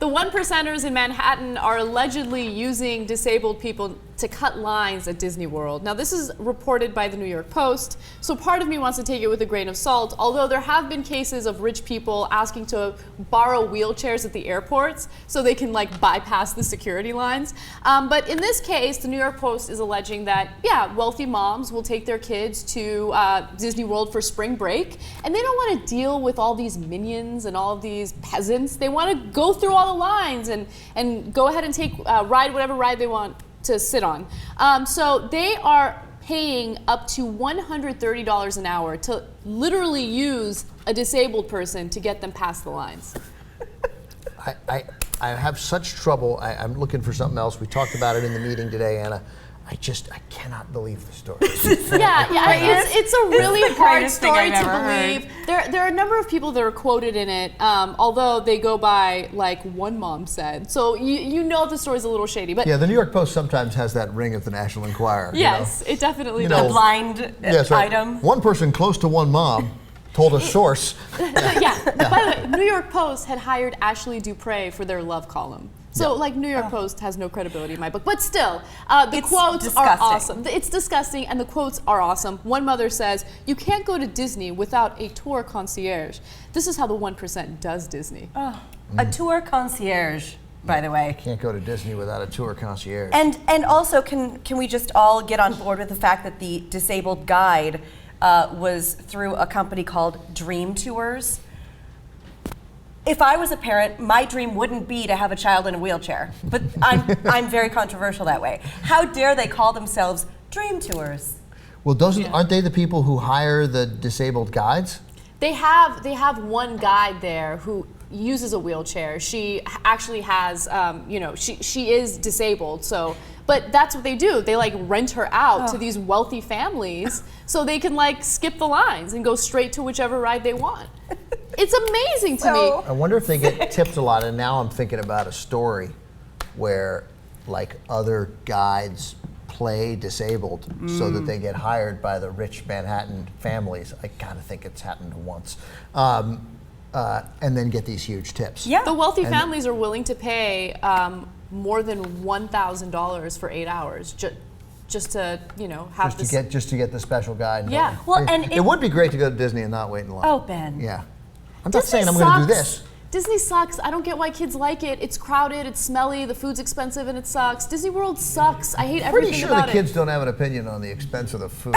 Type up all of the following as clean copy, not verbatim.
The one percenters in Manhattan are allegedly using disabled people to cut lines at Disney World. Now, this is reported by the New York Post, so part of me wants to take it with a grain of salt, although there have been cases of rich people asking to borrow wheelchairs at the airports so they can like bypass the security lines. But in this case, the New York Post is alleging that, yeah, wealthy moms will take their kids to Disney World for spring break, and they don't want to deal with all these minions and all of these peasants. They want to go through all the lines and go ahead and take ride whatever ride they want to sit on. So they are paying up to $130 an hour to literally use a disabled person to get them past the lines. I have such trouble. I'm looking for something else. We talked about it in the meeting today, Anna. I cannot believe the story. It's a really hard story to believe. Heard. There are a number of people that are quoted in it, although they go by like one mom said. So you know the story's a little shady. But yeah, the New York Post sometimes has that ring at the National Enquirer. Yes, it definitely does. The blind item. One person close to one mom told a source. By the way, New York Post had hired Ashley Dupre for their love column. So, like, New York Post has no credibility in my book. But still, the quotes are awesome. It's disgusting, and the quotes are awesome. One mother says, "You can't go to Disney without a tour concierge. This is how the 1% does Disney." A tour concierge, by the way. Can't go to Disney without a tour concierge. And also, can we just all get on board with the fact that the disabled guide was through a company called Dream Tours? If I was a parent, my dream wouldn't be to have a child in a wheelchair, but I'm very controversial that way. How dare they call themselves Dream Tours? Well, aren't they the people who hire the disabled guides? They have one guide there who uses a wheelchair. She actually has, she is disabled, so. But that's what they do. They like rent her out to these wealthy families so they can like skip the lines and go straight to whichever ride they want. It's amazing to me. I wonder if they get tipped a lot. And now I'm thinking about a story where like other guides play disabled so that they get hired by the rich Manhattan families. I kind of think it's happened once. And then get these huge tips. Yeah. The wealthy families are willing to pay more than $1,000 for 8 hours just to have just to get the special guide. Yeah. Well, it would be great to go to Disney and not wait in line. Oh, Ben. Yeah. I'm not saying I'm going to do this. Disney sucks. I don't get why kids like it. It's crowded, it's smelly, the food's expensive, and it sucks. Disney World sucks. I hate everything about it. Pretty sure the kids don't have an opinion on the expense of the food.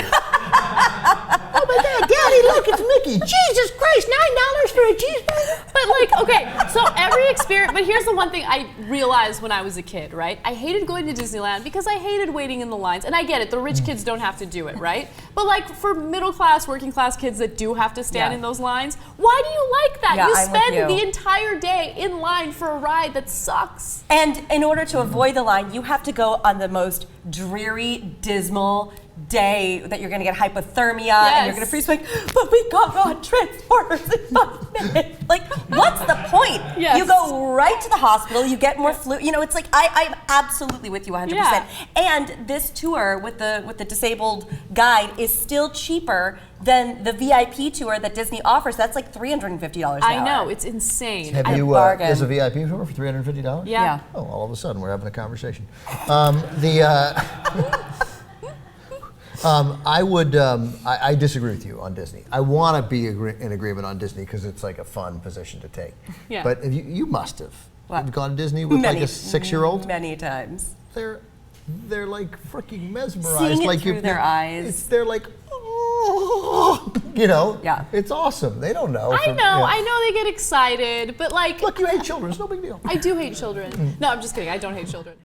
Oh my God, Daddy, look, it's Mickey. Jesus Christ, $9 for a cheeseburger? But like, okay, so every experience, but here's the one thing I realized when I was a kid, right? I hated going to Disneyland because I hated waiting in the lines. And I get it, the rich kids don't have to do it, right? But like for middle class, working class kids that do have to stand in those lines, why do you like that? Yeah, you I'm spend with you. the entire day in line for a ride that sucks. And in order to avoid the line, you have to go on the most dreary, dismal day that you're going to get hypothermia and you're going to freeze. Like, but we got on Transformers in 5 minutes. Like, what's the point? Yes. You go right to the hospital, you get more flu. It's like I'm absolutely with you 100%. Yeah. And this tour with the disabled guide is still cheaper than the VIP tour that Disney offers. That's like $350 an hour. I know, it's insane. Have you? There's a VIP tour for $350? Yeah. Oh, all of a sudden we're having a conversation. I disagree with you on Disney. I want to be in agreement on Disney because it's like a fun position to take. Yeah. But you must have. What? You've gone to Disney with like a 6-year-old? Many times. They're like freaking mesmerized. Seeing it like through their eyes. They're like, oh, Yeah. It's awesome. They don't know. I know they get excited, but like. Look, you hate children. It's no big deal. I do hate children. No, I'm just kidding. I don't hate children.